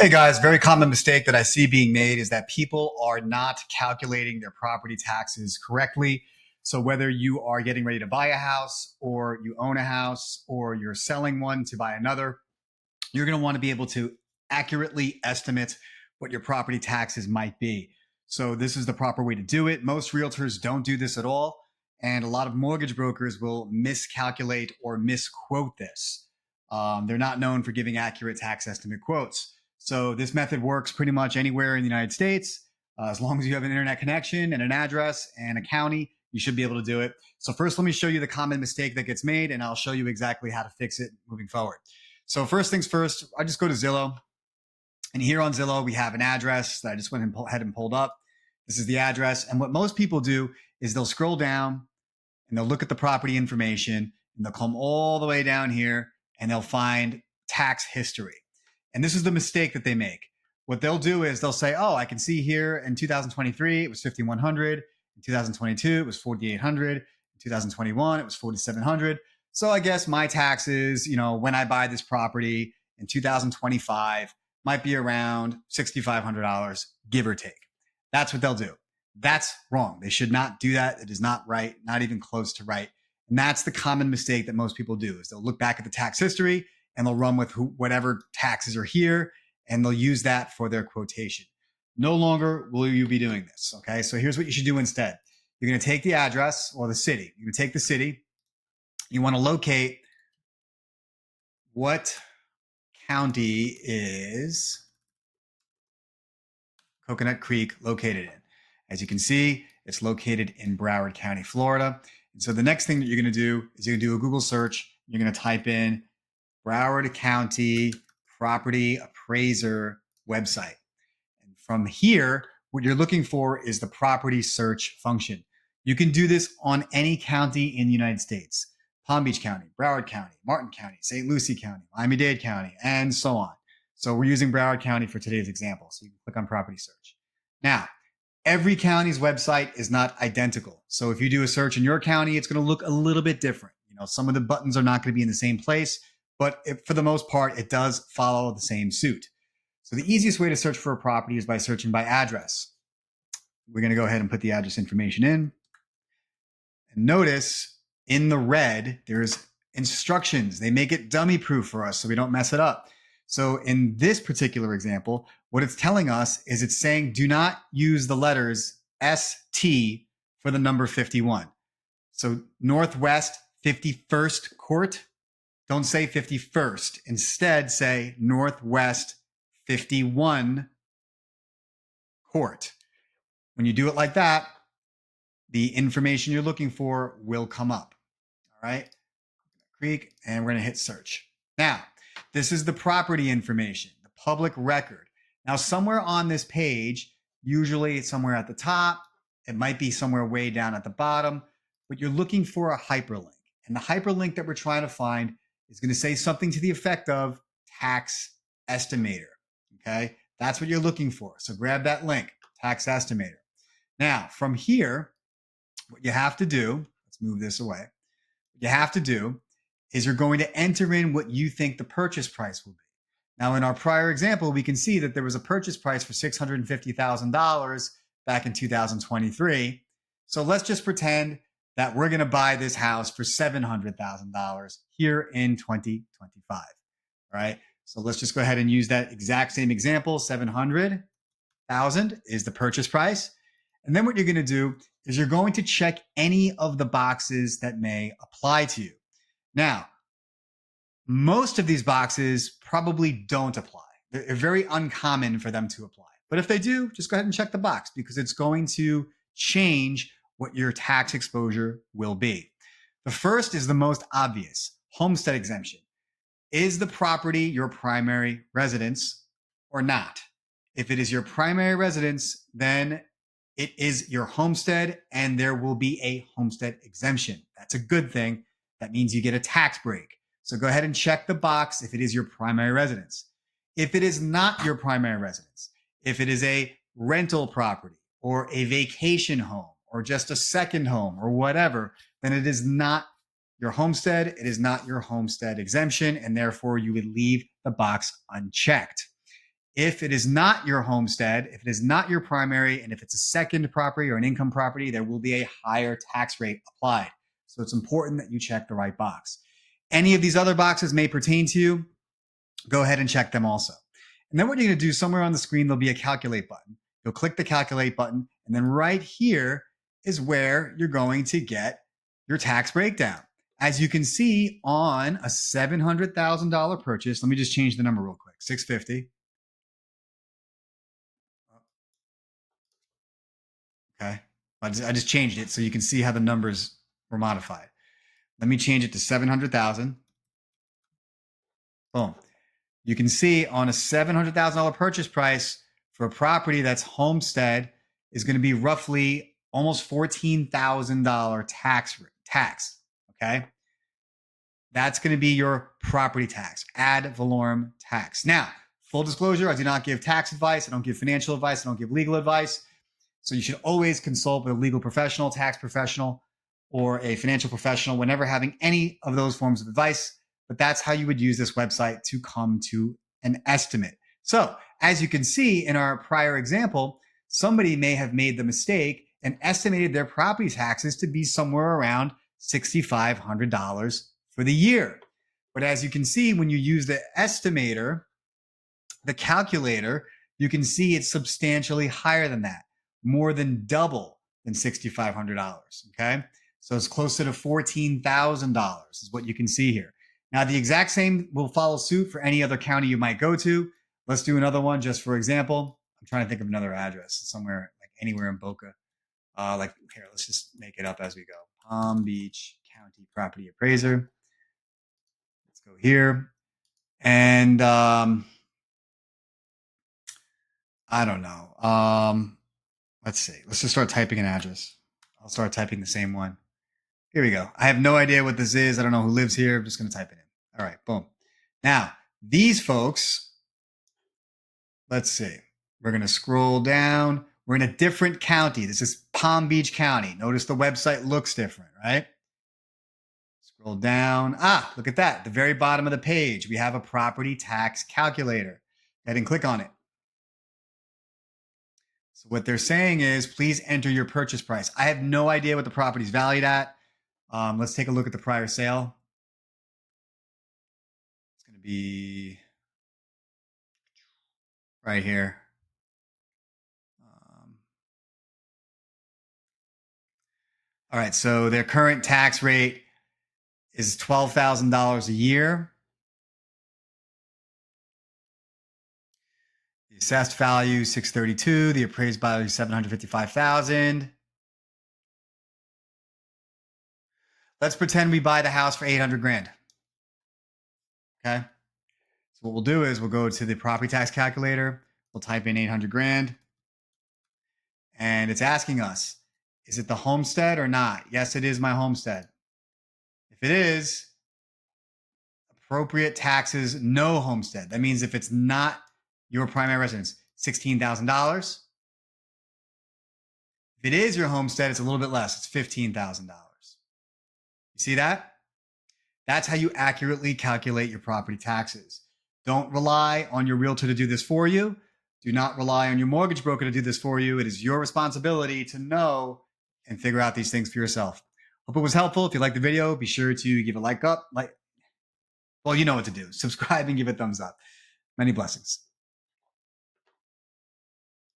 Hey guys, very common mistake that I see being made is that people are not calculating their property taxes correctly. So whether you are getting ready to buy a house or you own a house or you're selling one to buy another, you're going to want to be able to accurately estimate what your property taxes might be. So this is the proper way to do it. Most realtors don't do this at all, and a lot of mortgage brokers will miscalculate or misquote this. They're not known for giving accurate tax estimate quotes. So this method works pretty much anywhere in the United States. As long as you have an internet connection and an address and a county, you should be able to do it. So first, let me show you the common mistake that gets made, and I'll show you exactly how to fix it moving forward. So first things first, I just go to Zillow. And here on Zillow, we have an address that I just went ahead and pulled up. This is the address. And what most people do is they'll scroll down and they'll look at the property information and they'll come all the way down here and they'll find tax history. And this is the mistake that they make. What they'll do is they'll say, oh, I can see here in 2023, it was 5,100. In 2022, it was 4,800. In 2021, it was 4,700. So I guess my taxes, when I buy this property in 2025, might be around $6,500, give or take. That's what they'll do. That's wrong. They should not do that. It is not right, not even close to right. And that's the common mistake that most people do is they'll look back at the tax history and they'll run with whatever taxes are here and they'll use that for their quotation. No longer will you be doing this. Okay. So here's what you should do instead. You're going to take the address or the city. You're going to take the city. You want to locate what county is Coconut Creek located in. As you can see, it's located in Broward County, Florida. And so the next thing that you're going to do is you're going to do a Google search. You're going to type in Broward County Property Appraiser website. And from here, what you're looking for is the property search function. You can do this on any county in the United States. Palm Beach County, Broward County, Martin County, St. Lucie County, Miami-Dade County, and so on. So we're using Broward County for today's example. So you can click on property search. Now, every county's website is not identical. So if you do a search in your county, it's going to look a little bit different. Some of the buttons are not going to be in the same place, but for the most part, it does follow the same suit. So the easiest way to search for a property is by searching by address. We're going to go ahead and put the address information in. And notice in the red, there's instructions. They make it dummy proof for us so we don't mess it up. So in this particular example, what it's telling us is it's saying do not use the letters ST for the number 51. So Northwest 51st Court, don't say 51st. Instead, say Northwest 51 Court. When you do it like that, the information you're looking for will come up. All right, Creek, and we're going to hit search. Now, this is the property information, the public record. Now, somewhere on this page, usually it's somewhere at the top, it might be somewhere way down at the bottom, but you're looking for a hyperlink. And the hyperlink that we're trying to find is going to say something to the effect of tax estimator. Okay, that's what you're looking for. So grab that link, tax estimator. Now, from here, what you have to do, let's move this away. What you have to do is you're going to enter in what you think the purchase price will be. Now, in our prior example, we can see that there was a purchase price for $650,000 back in 2023. So let's just pretend that we're going to buy this house for $700,000 here in 2025. All right. So let's just go ahead and use that exact same example. $700,000 is the purchase price. And then what you're going to do is you're going to check any of the boxes that may apply to you. Now, most of these boxes probably don't apply. They're very uncommon for them to apply. But if they do, just go ahead and check the box because it's going to change what your tax exposure will be. The first is the most obvious, homestead exemption. Is the property your primary residence or not? If it is your primary residence, then it is your homestead and there will be a homestead exemption. That's a good thing. That means you get a tax break. So go ahead and check the box if it is your primary residence. If it is not your primary residence, if it is a rental property or a vacation home or just a second home or whatever, then it is not your homestead. It is not your homestead exemption, and therefore you would leave the box unchecked. If it is not your homestead, if it is not your primary, and if it's a second property or an income property, there will be a higher tax rate applied. So it's important that you check the right box. Any of these other boxes may pertain to you. Go ahead and check them also. And then what you're going to do, somewhere on the screen, there'll be a calculate button. You'll click the calculate button, and then right here is where you're going to get your tax breakdown. As you can see on a $700,000 purchase, let me just change the number real quick, 650. Okay. I just changed it so you can see how the numbers were modified. Let me change it to 700,000. Boom. You can see on a $700,000 purchase price for a property that's homestead is going to be roughly almost $14,000 tax. Okay. That's going to be your property tax, ad valorem tax. Now, full disclosure, I do not give tax advice. I don't give financial advice. I don't give legal advice. So you should always consult with a legal professional, tax professional, or a financial professional whenever having any of those forms of advice. But that's how you would use this website to come to an estimate. So as you can see in our prior example, somebody may have made the mistake and estimated their property taxes to be somewhere around $6,500 for the year. But as you can see, when you use the estimator, the calculator, you can see it's substantially higher than that, more than double than $6,500. Okay. So it's closer to $14,000 is what you can see here. Now, the exact same will follow suit for any other county you might go to. Let's do another one just for example. I'm trying to think of another address somewhere, like anywhere in Boca. Like here, let's just make it up as we go. Palm Beach County Property Appraiser. Let's go here. And I don't know. Let's see. Let's just start typing an address. I'll start typing the same one. Here we go. I have no idea what this is. I don't know who lives here. I'm just going to type it in. All right, boom. Now, these folks, let's see. We're going to scroll down. We're in a different county. This is Palm Beach County. Notice the website looks different, right? Scroll down. Ah, look at that. At the very bottom of the page, we have a property tax calculator. Go ahead and click on it. So what they're saying is, please enter your purchase price. I have no idea what the property is valued at. Let's take a look at the prior sale. It's going to be right here. All right, so their current tax rate is $12,000 a year. The assessed value $632,000. The appraised value $755,000. Let's pretend we buy the house for $800,000. Okay. So what we'll do is we'll go to the property tax calculator. We'll type in $800,000, and it's asking us, is it the homestead or not? Yes, it is my homestead. If it is, appropriate taxes, no homestead. That means if it's not your primary residence, $16,000. If it is your homestead, it's a little bit less. It's $15,000. You see that? That's how you accurately calculate your property taxes. Don't rely on your realtor to do this for you. Do not rely on your mortgage broker to do this for you. It is your responsibility to know and figure out these things for yourself. Hope it was helpful. If you liked the video, be sure to give a well, you know what to do. Subscribe and give it a thumbs up. Many blessings.